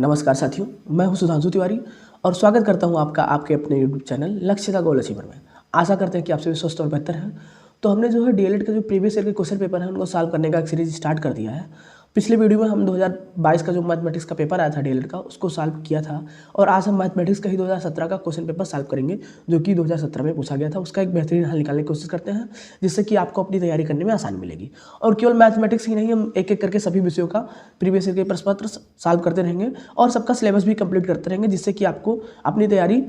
नमस्कार साथियों, मैं हूं सुधांशु तिवारी और स्वागत करता हूं आपका आपके अपने YouTube चैनल लक्ष्यता गोल अचीवर में। आशा करते हैं कि आप सभी स्वस्थ और बेहतर हैं। तो हमने जो है डीएलएड का जो प्रीवियस ईयर के क्वेश्चन पेपर है उनको सॉल्व करने का एक सीरीज स्टार्ट कर दिया है। पिछले वीडियो में हम 2022 का जो मैथमेटिक्स का पेपर आया था डीएलएड का उसको सॉल्व किया था और आज हम मैथमेटिक्स का ही 2017 का क्वेश्चन पेपर सॉल्व करेंगे जो कि 2017 में पूछा गया था। उसका एक बेहतरीन हल निकालने की कोशिश करते हैं जिससे कि आपको अपनी तैयारी करने में आसानी मिलेगी। और केवल मैथमेटिक्स ही नहीं, हम एक एक करके सभी विषयों का प्रीवियस ईयर के प्रश्न पत्र सॉल्व करते रहेंगे और सबका सिलेबस भी कंप्लीट करते रहेंगे जिससे कि आपको अपनी तैयारी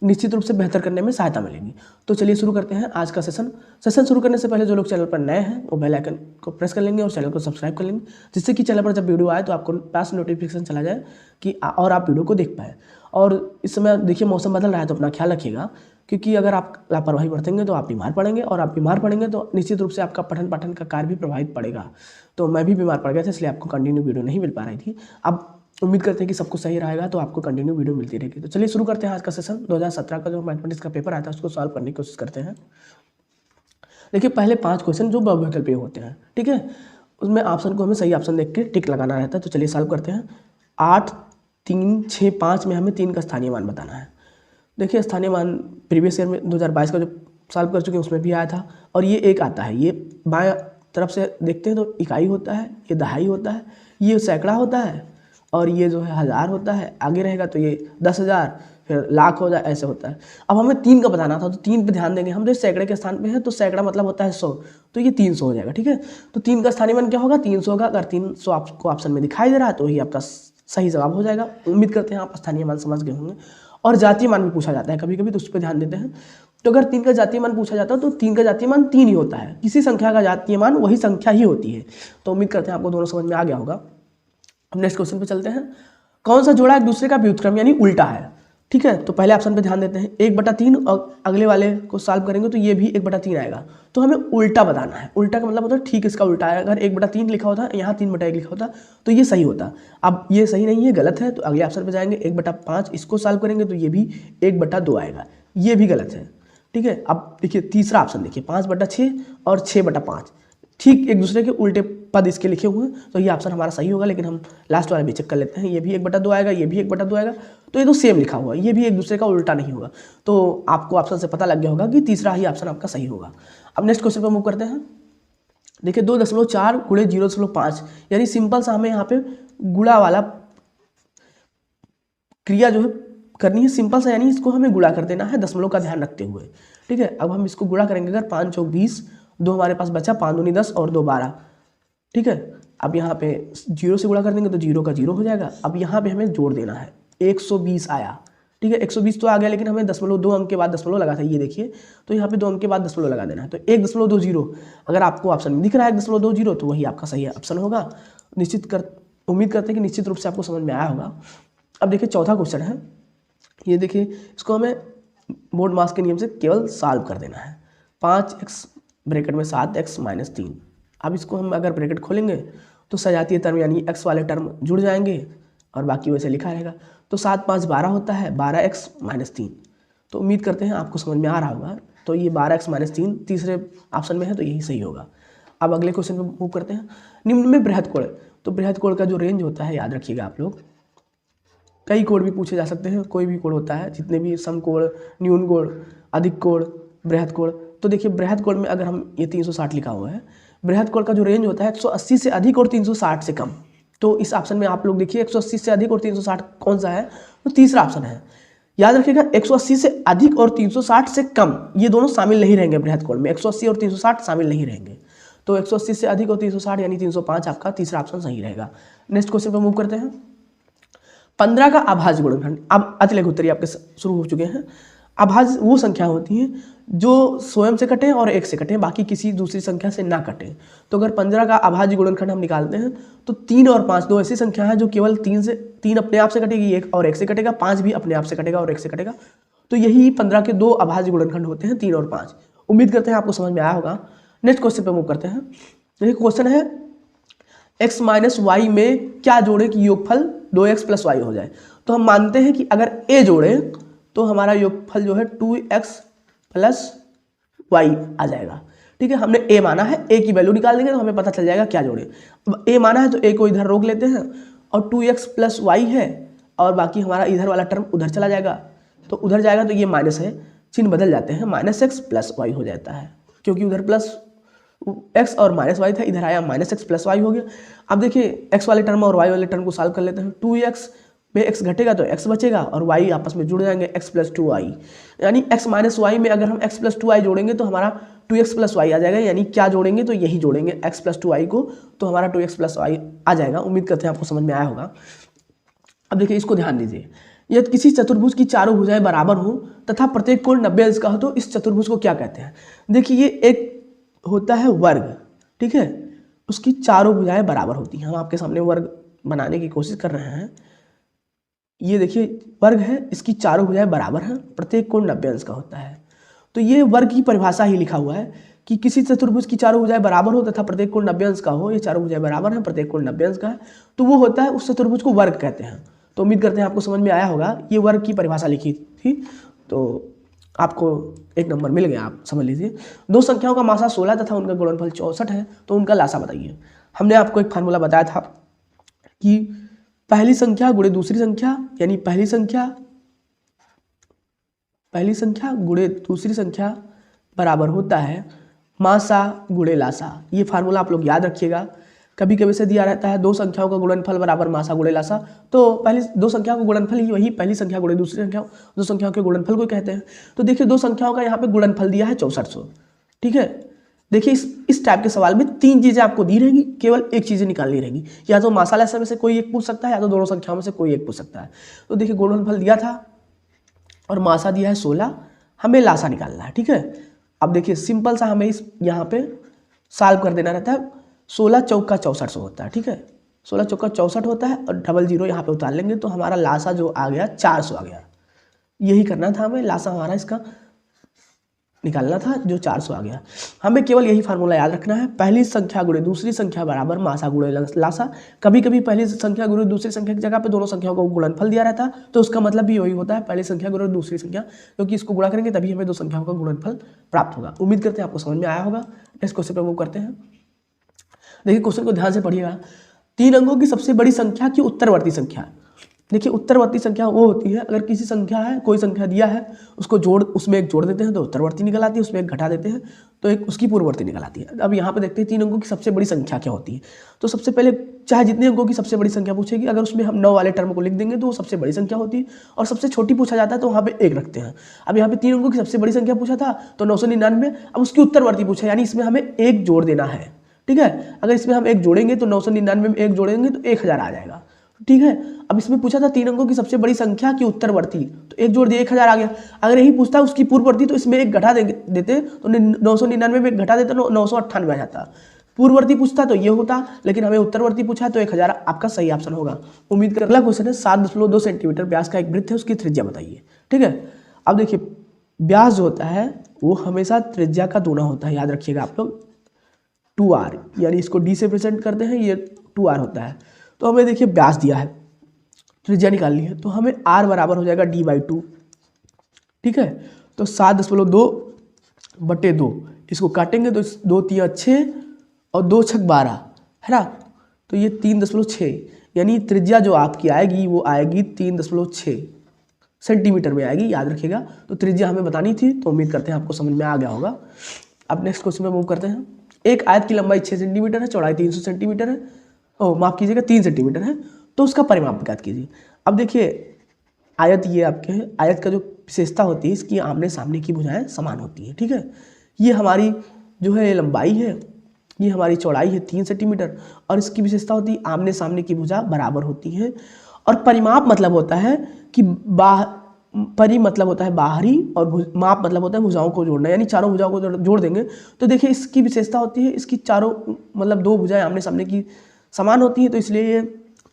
निश्चित रूप से बेहतर करने में सहायता मिलेगी। तो चलिए शुरू करते हैं आज का सेशन शुरू करने से पहले जो लोग चैनल पर नए हैं वो बेल आइकन को प्रेस कर लेंगे और चैनल को सब्सक्राइब कर लेंगे जिससे कि चैनल पर जब वीडियो आए तो आपको पास नोटिफिकेशन चला जाए कि और आप वीडियो को देख पाए। और इस समय देखिए मौसम बदल रहा है तो अपना ख्याल रखिएगा, क्योंकि अगर आप लापरवाही बरतेंगे तो आप बीमार पड़ेंगे और आप बीमार पड़ेंगे तो निश्चित रूप से आपका पठन पाठन का कार्य भी प्रभावित पड़ेगा। तो मैं भी बीमार पड़ गया था इसलिए आपको कंटिन्यू वीडियो नहीं मिल पा रही थी। अब उम्मीद करते हैं कि सब कुछ सही रहेगा तो आपको कंटिन्यू वीडियो मिलती रहेगी। तो चलिए शुरू करते हैं आज का सेशन। 2017 का जो मैथमेटिक्स का पेपर आया था उसको सॉल्व करने की कोशिश करते हैं। देखिए पहले 5 क्वेश्चन जो बहुविकल्पीय होते हैं, ठीक है, उसमें ऑप्शन को हमें सही ऑप्शन देख के टिक लगाना रहता है। तो चलिए सॉल्व करते हैं। 8, 3, 6, 5 में हमें 3 का स्थानीय मान बताना है। देखिए स्थानीय मान प्रीवियस ईयर में 2022 का जो सॉल्व कर चुके हैं उसमें भी आया था और ये एक आता है। ये बाएं तरफ से देखते हैं तो इकाई होता है, ये दहाई होता है, ये सैकड़ा होता है और ये जो है हज़ार होता है। आगे रहेगा तो ये 10,000 फिर लाख हो जाए, ऐसे होता है। अब हमें 3 का बताना था तो 3 पे ध्यान देंगे। हम जो सैकड़े के स्थान पे है तो सैकड़ा मतलब होता है 100, तो ये 300 हो जाएगा, ठीक है। तो 3 का स्थानीय मान क्या होगा? 300 होगा। अगर 300 आपको ऑप्शन में दिखाई दे रहा है तो वही आपका सही जवाब हो जाएगा। उम्मीद करते हैं आप स्थानीय मान समझ गए होंगे। और जातीय मान भी पूछा जाता है कभी कभी, तो उस पर ध्यान देते हैं। तो अगर 3 का जातीय मान पूछा जाता है तो 3 का जातीय मान 3 ही होता है। किसी संख्या का जातीय मान वही संख्या ही होती है। तो उम्मीद करते हैं आपको दोनों समझ में आ गया होगा। अब नेक्स्ट क्वेश्चन पे चलते हैं। कौन सा जोड़ा एक दूसरे का व्युत्क्रम यानी उल्टा है? ठीक है, तो पहले ऑप्शन पे ध्यान देते हैं। 1/3 और अगले वाले को सॉल्व करेंगे तो ये भी 1/3 आएगा। तो हमें उल्टा बताना है। उल्टा का मतलब होता है ठीक इसका उल्टा है। अगर 1/3 लिखा होता है, यहाँ 3/1 लिखा होता तो ये सही होता। अब ये सही नहीं है, गलत है, तो अगले ऑप्शन पे जाएंगे। 1/5 इसको सॉल्व करेंगे तो ये भी 1/2 आएगा, ये भी गलत है, ठीक है। अब देखिए तीसरा ऑप्शन देखिए, 5/6 और 6/5 ठीक एक दूसरे के उल्टे पद इसके लिखे हुए हैं, तो ये ऑप्शन हमारा सही होगा। लेकिन हम लास्ट वाला भी चेक कर लेते हैं। ये भी 1/2 आएगा, ये भी 1/2 आएगा, तो ये तो सेम लिखा हुआ है, ये भी एक दूसरे का उल्टा नहीं होगा। तो आपको ऑप्शन से पता लग गया होगा कि तीसरा ही ऑप्शन आपका सही होगा। अब नेक्स्ट क्वेश्चन पर मूव करते हैं। देखिए 2.4 × 0.5 यानी सिंपल सा हमें यहाँ पे गुणा वाला क्रिया जो है करनी है, सिंपल सा, यानी इसको हमें गुणा कर देना है दशमलव का ध्यान रखते हुए, ठीक है। अब हम इसको गुणा करेंगे। अगर 5 चौक 20, 2 हमारे पास बचा, 5 दूनी 10 और 2 12, ठीक है। अब यहाँ पे 0 से गुणा कर देंगे तो 0 का 0 हो जाएगा। अब यहाँ पे हमें जोड़ देना है, 120 आया, ठीक है। 120 तो आ गया लेकिन हमें 2 अंक के बाद दशमलव लगा था, ये देखिए। तो यहाँ पे 2 अंक के बाद दशमलव लगा देना है। तो 1.20 अगर आपको ऑप्शन में दिख रहा है 1.20 तो वही आपका सही ऑप्शन होगा। उम्मीद करते हैं कि निश्चित रूप से आपको समझ में आया होगा। अब देखिए चौथा क्वेश्चन है। ये देखिए इसको हमें बोर्ड मास के नियम से केवल सॉल्व कर देना है। 5x ब्रैकेट में 7x - 3। अब इसको हम अगर ब्रैकेट खोलेंगे तो सजातीय टर्म यानी x वाले टर्म जुड़ जाएंगे और बाकी वैसे लिखा रहेगा। तो 7 5 12 होता है, 12x - 3। तो उम्मीद करते हैं आपको समझ में आ रहा होगा। तो ये 12x - 3 तीसरे ऑप्शन में है तो यही सही होगा। अब अगले क्वेश्चन पे मूव करते हैं। निम्न में बृहद कोण, तो बृहद कोण का जो रेंज होता है याद रखिएगा आप लोग। कई कोण भी पूछे जा सकते हैं, कोई भी कोण होता है, जितने भी समकोण, न्यून कोण, अधिक कोण, बृहद कोण। तो देखिए बृहद कोण में अगर हम ये 360 लिखा हुआ है, बृहद कोण का जो रेंज होता है 180 से अधिक और 360 से कम। तो इस ऑप्शन में आप लोग देखिए 180 से अधिक और 360 कौन सा है? तो तीसरा ऑप्शन है। याद रखिएगा 180 से अधिक और 360 से कम ये दोनों शामिल नहीं रहेंगे बृहद कोण में। 180 और 360 शामिल नहीं रहेंगे। तो 180 से अधिक और 360 यानी 305 आपका तीसरा ऑप्शन सही रहेगा। नेक्स्ट क्वेश्चन पर मूव करते हैं। 15 का अभाज्य गुणनखंड। अब अतिलेख उत्तरीय आपके शुरू हो चुके हैं। अभाज्य वो संख्या होती है जो स्वयं से कटें और 1 से कटें, बाकी किसी दूसरी संख्या से ना कटें। तो अगर 15 का अभाज्य गुणनखंड हम निकालते हैं तो 3 और 5 दो ऐसी संख्या है जो केवल 3 अपने आप से कटेगी, 1 और 1 से कटेगा, 5 भी अपने आप से कटेगा और 1 से कटेगा। तो यही 15 के 2 अभाज्य गुणनखंड होते हैं, 3 और 5। उम्मीद करते हैं आपको समझ में आया होगा। नेक्स्ट क्वेश्चन पर मूव करते हैं। देखिए क्वेश्चन है x - y में क्या जोड़े कि योगफल 2x + y हो जाए। तो हम मानते हैं कि अगर a जोड़े तो हमारा योगफल जो है 2x + y आ जाएगा, ठीक है। हमने a माना है, a की वैल्यू निकाल देंगे तो हमें पता चल जाएगा क्या जोड़े। अब a माना है तो a को इधर रोक लेते हैं और 2x + y है और बाकी हमारा इधर वाला टर्म उधर चला जाएगा, तो उधर जाएगा तो ये माइनस है, चिन्ह बदल जाते हैं, -x + y हो जाता है, क्योंकि उधर प्लस x और -y था, इधर आया -x + y हो गया। अब देखिए x वाले टर्म और y वाले टर्म को सॉल्व कर लेते हैं। 2x में x घटेगा तो x बचेगा और y आपस में जुड़ जाएंगे, x + 2y, यानी x - y में अगर हम x + 2y जोड़ेंगे तो हमारा 2x + y आ जाएगा, यानी क्या जोड़ेंगे तो यही जोड़ेंगे x + 2y को, तो हमारा 2x + y आ जाएगा। उम्मीद करते हैं आपको समझ में आया होगा। अब देखिए इसको ध्यान दीजिए, यदि किसी चतुर्भुज की चारों भुजाएं बराबर हो तथा प्रत्येक कोण 90 अंश का हो तो इस चतुर्भुज को क्या कहते हैं। देखिए ये एक होता है वर्ग, ठीक है, उसकी चारों भुजाएं बराबर होती हैं। हम आपके सामने वर्ग बनाने की कोशिश कर रहे हैं। ये देखिए वर्ग है, इसकी चारों भुजाएं बराबर हैं, प्रत्येक कोण 90 अंश का होता है। तो ये वर्ग की परिभाषा ही लिखा हुआ है कि किसी चतुर्भुज की चारों भुजाएं बराबर हो तथा प्रत्येक कोण 90 अंश का हो, ये चारों भुजाएं बराबर हैं, प्रत्येक कोण 90 अंश का है, तो वो होता है, उस चतुर्भुज को वर्ग कहते हैं। तो उम्मीद करते हैं आपको समझ में आया होगा। ये वर्ग की परिभाषा लिखी थी, तो आपको 1 नंबर मिल गया, आप समझ लीजिए। दो संख्याओं का मासा 16 तथा उनका गुणनफल 64 है, तो उनका लासा बताइए। हमने आपको एक फार्मूला बताया था कि पहली संख्या गुणे दूसरी संख्या, यानी पहली संख्या गुणे दूसरी संख्या बराबर होता है मासा गुणे लासा। ये फार्मूला आप लोग याद रखिएगा, कभी कभी से दिया रहता है दो संख्याओं का गुणनफल बराबर मासा गुणे लासा, तो पहली दो संख्याओं का गुणनफल ही वही पहली संख्या गुणे दूसरी संख्या, दो संख्याओं के गुणनफल को कहते हैं। तो देखिए दो संख्याओं का यहाँ पे गुणनफल दिया है 6400, ठीक है। देखिए इस टाइप के सवाल में 3 चीजें आपको दी रहेंगी, केवल एक चीजें निकालनी रहेगी, या तो मासा लासा में से कोई एक पूछ सकता है, या तो दोनों संख्याओं में से कोई एक पूछ सकता है। तो देखिए गुणनफल दिया था और मासा दिया है 16, हमें लासा निकालना है, ठीक है। अब देखिए सिंपल सा हमें इस यहाँ पे सॉल्व कर देना रहता है। 16 चौका 6400 होता है, ठीक है, 16 चौका 64 होता है और डबल जीरो यहाँ पे उतार लेंगे तो हमारा लासा जो आ गया 400 आ गया। यही करना था हमें, लासा हमारा इसका निकालना था जो 400 आ गया। हमें केवल यही फार्मूला याद रखना है, पहली संख्या गुणे दूसरी संख्या बराबर मासा गुणे लासा। कभी कभी पहली संख्या गुणे दूसरी संख्या की जगह पे दोनों संख्याओं को गुणनफल दिया रहता है, तो उसका मतलब भी वही होता है, पहली संख्या गुणे दूसरी संख्या, क्योंकि इसको गुणा करेंगे तभी हमें दो संख्याओं का गुणनफल प्राप्त होगा। उम्मीद करते हैं आपको समझ में आया होगा। नेक्स्ट क्वेश्चन पे मूव करते हैं। देखिए क्वेश्चन को ध्यान से पढ़िएगा। 3 अंकों की सबसे बड़ी संख्या की उत्तरवर्ती संख्या। देखिए उत्तरवर्ती संख्या वो होती है, अगर किसी संख्या है, कोई संख्या दिया है, उसको उसमें एक जोड़ देते हैं तो उत्तरवर्ती निकल आती है, उसमें एक घटा देते हैं तो एक उसकी पूर्ववर्ती निकल आती है। अब यहाँ पे देखते हैं 3 अंकों की सबसे बड़ी संख्या क्या होती है। तो सबसे पहले चाहे जितने अंकों की सबसे बड़ी संख्या पूछेगी, अगर उसमें हम 9 वाले टर्म को लिख देंगे तो वो सबसे बड़ी संख्या होती है, और सबसे छोटी पूछा जाता है तो वहाँ पे 1 रखते हैं। अब यहाँ पे 3 अंकों की सबसे बड़ी संख्या पूछा था तो 999, अब उसकी उत्तरवर्ती पूछा, यानी इसमें हमें 1 जोड़ देना है, ठीक है। अगर इसमें हम 1 जोड़ेंगे तो 999 में 1 जोड़ेंगे तो 1000 आ जाएगा, ठीक है। अब इसमें पूछा था 3 अंकों की सबसे बड़ी संख्या की उत्तरवर्ती, तो 1 जोड़ दिए 1000 आ गया। अगर यही पूछता है उसकी पूर्ववर्ती तो इसमें 1 घटा देते तो 999 में 1 घटा देते तो 998 आ जाता। पूर्ववर्ती पूछता तो ये होता, लेकिन हमें उत्तरवर्ती पूछा तो 1000 आपका सही ऑप्शन होगा। उम्मीद कर अगला क्वेश्चन है 7.2 सेंटीमीटर व्यास का एक वृत्त है, उसकी त्रिज्या बताइए, ठीक है। अब देखिए व्यास जो होता है वो हमेशा त्रिज्या का दूना होता है, याद रखिएगा आप लोग। 2r, यानी इसको d से प्रेजेंट करते हैं, ये 2r होता है। तो हमें देखिए व्यास दिया है, त्रिज्या निकालनी है, तो हमें r बराबर हो जाएगा d/2, ठीक है। तो 7.2/2, इसको काटेंगे तो 2 3 6 और 2 6 12 है ना, तो ये 3.6, यानी त्रिज्या जो आपकी आएगी वो आएगी 3.6 सेंटीमीटर में आएगी, याद रखिएगा। तो त्रिज्या हमें बतानी थी, तो उम्मीद करते हैं आपको समझ में आ गया होगा। अब नेक्स्ट क्वेश्चन में मूव करते हैं। एक आयत की लंबाई 6 सेंटीमीटर है, चौड़ाई 300 सेंटीमीटर है, माफ कीजिएगा 3 सेंटीमीटर है, तो उसका परिमाप ज्ञात कीजिए। अब देखिए आयत ये आपके है, आयत का जो विशेषता होती है इसकी आमने सामने की भुजाएं समान होती है, ठीक है। ये हमारी जो है लंबाई है, ये हमारी चौड़ाई है 3 सेंटीमीटर, और इसकी विशेषता होती है आमने सामने की भुजा बराबर होती है। और परिमाप मतलब होता है कि परि मतलब होता है बाहरी, और माप मतलब होता है भुजाओं को जोड़ना, यानी चारों भुजाओं को जोड़ देंगे। तो देखिए इसकी विशेषता होती है, इसकी चारों मतलब 2 भुजाएं आमने सामने की समान होती हैं, तो इसलिए ये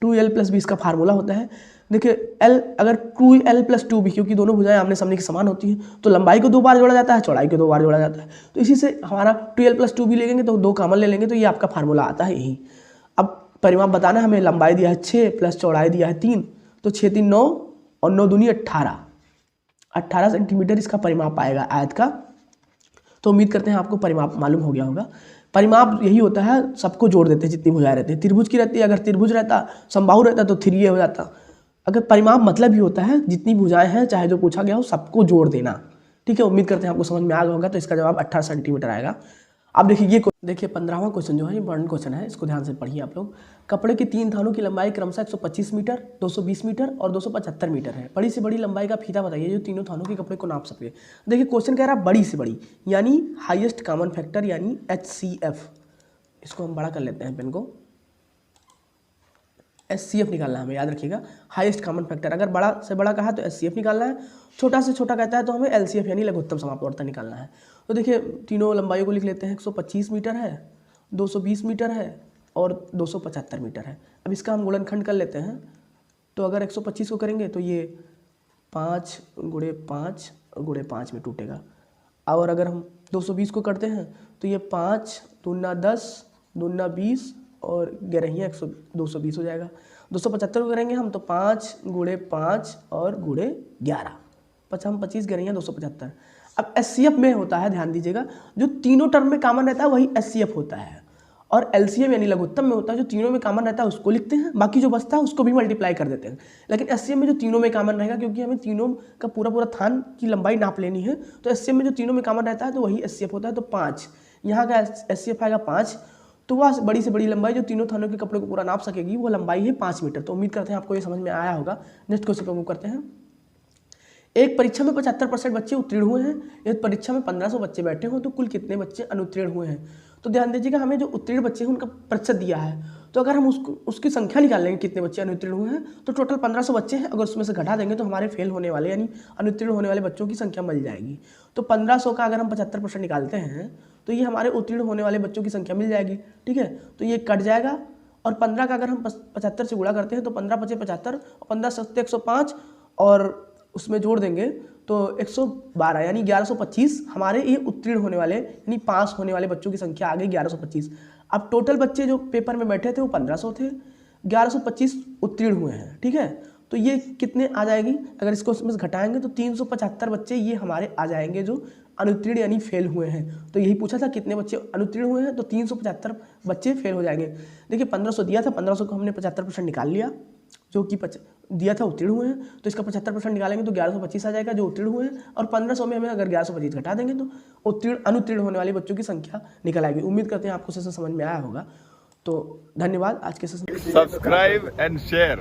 2l + b इसका फार्मूला होता है। देखिए l अगर 2l + 2b, क्योंकि दोनों भुजाएं आमने सामने की समान होती हैं, तो लंबाई को 2 बार जोड़ा जाता है, चौड़ाई को 2 बार जोड़ा जाता है। तो इसी से हमारा 2l + 2b लेंगे तो 2 कॉमन ले लेंगे, तो ये आपका फार्मूला आता है यही। अब परिमाप बताना है हमें, लंबाई दिया है 6 प्लस चौड़ाई दिया है 3, तो 6 3 9 और 9 दूनी 18 सेंटीमीटर इसका परिमाप आएगा आयत का। तो उम्मीद करते हैं आपको परिमाप मालूम हो गया होगा। परिमाप यही होता है, सबको जोड़ देते हैं जितनी भुजाएं रहती है। त्रिभुज की रहती है, अगर त्रिभुज रहता, समबाहु रहता तो 3a हो जाता, अगर परिमाप मतलब ही होता है जितनी भुजाएं हैं चाहे जो पूछा गया हो सबको जोड़ देना। ठीक है, उम्मीद करते हैं आपको समझ में आ गया होगा। तो इसका जवाब 18 सेंटीमीटर आएगा। अब देखिए ये देखिए 15वां क्वेश्चन जो है ये बर्न क्वेश्चन है, इसको ध्यान से पढ़िए आप लोग। कपड़े के 3 थानों की लंबाई क्रमशः 125 मीटर, 220 मीटर और 275 मीटर है। बड़ी से बड़ी लंबाई का फीता बताइए जो तीनों थानों के कपड़े को नाप सके। देखिए क्वेश्चन कह रहा है बड़ी से बड़ी, यानी हाईएस्ट कॉमन फैक्टर, यानी HCF। इसको हम बड़ा कर लेते हैं पेन को, HCF निकालना है हमें, याद रखिएगा। हाईएस्ट कॉमन फैक्टर, अगर बड़ा से बड़ा कहा तो HCF निकालना है, छोटा से छोटा कहता है तो हमें LCF यानी लघुत्तम समापवर्तन निकालना है। तो देखिए तीनों लंबाइयों को लिख लेते हैं। 125 मीटर है, 220 मीटर है और 275 मीटर है। अब इसका हम गुणनखंड कर लेते हैं। तो अगर 125 को करेंगे तो ये 5 × 5 × 5 में टूटेगा। और अगर हम 220 को करते हैं तो ये 5 दूना 10 दूना 20 और 11 220 हो जाएगा। 275 को करेंगे हम तो 5 × 5 और × 11, 25 11 275। अब HCF में होता है, ध्यान दीजिएगा, जो तीनों टर्म में कॉमन रहता है वही HCF होता है। और LCM यानी लघुत्तम में होता है जो तीनों में कॉमन रहता है उसको लिखते हैं, बाकी जो बचता है उसको भी मल्टीप्लाई कर देते हैं। लेकिन HCM में जो तीनों में कॉमन रहेगा, क्योंकि हमें तीनों का पूरा थान की लंबाई नाप लेनी है, तो HCM में जो तीनों में कॉमन रहता है तो वही HCF होता है। तो 5 यहाँ का HCF आएगा 5। तो वह बड़ी से बड़ी लंबाई जो तीनों थानों के कपड़े को पूरा नाप सकेगी वो लंबाई है 5 मीटर। तो उम्मीद करते हैं आपको ये समझ में आया होगा। नेक्स्ट क्वेश्चन पर मूव करते हैं। एक परीक्षा में 75% बच्चे उत्तीर्ण हुए हैं, यदि परीक्षा में 1500 बच्चे बैठे हों तो कुल कितने बच्चे अनुत्तीर्ण हुए हैं। तो ध्यान दीजिएगा, हमें जो उत्तीर्ण बच्चे हैं उनका प्रतिशत दिया है। तो अगर हम उसकी संख्या निकाल लेंगे कितने बच्चे अनुत्तीर्ण हुए हैं, तो टोटल 1500 बच्चे हैं, अगर उसमें से घटा देंगे तो हमारे फेल होने वाले यानी अनुत्तीर्ण होने वाले बच्चों की संख्या मिल जाएगी। तो 1500 का अगर हम 75% निकालते हैं तो ये हमारे उत्तीर्ण होने वाले बच्चों की संख्या मिल जाएगी। ठीक है, तो ये कट जाएगा। और 15 का अगर हम 75 से गुणा करते हैं तो 15 × 5 = 75 और 15 × 7 = 105 और उसमें जोड़ देंगे तो 112 यानी 1125 हमारे ये उत्तीर्ण होने वाले यानी पास होने वाले बच्चों की संख्या आ गई 1125। अब टोटल बच्चे जो पेपर में बैठे थे वो 1500 थे, 1125 उत्तीर्ण हुए हैं। ठीक है, तो ये कितने आ जाएगी, अगर इसको उसमें से घटाएंगे तो 375 बच्चे ये हमारे आ जाएंगे जो अनुत्तीर्ण यानी फेल हुए हैं। तो यही पूछा था कितने बच्चे अनुत्तीर्ण हुए हैं, तो 375 बच्चे फेल हो जाएंगे। देखिए 1500 दिया था, 1500 को हमने 75% निकाल लिया, जो कि दिया था उत्तीर्ण हुए हैं, तो इसका 75% निकालेंगे तो 1125 आ जाएगा जो उत्तीर्ण हुए हैं। और 1500 में हमें अगर 1125 घटा देंगे तो अनुत्तीर्ण होने वाले बच्चों की संख्या निकल आएगी। उम्मीद करते हैं आपको सेशन समझ में आया होगा। तो धन्यवाद। आज के सेशन सब्सक्राइब एंड शेयर।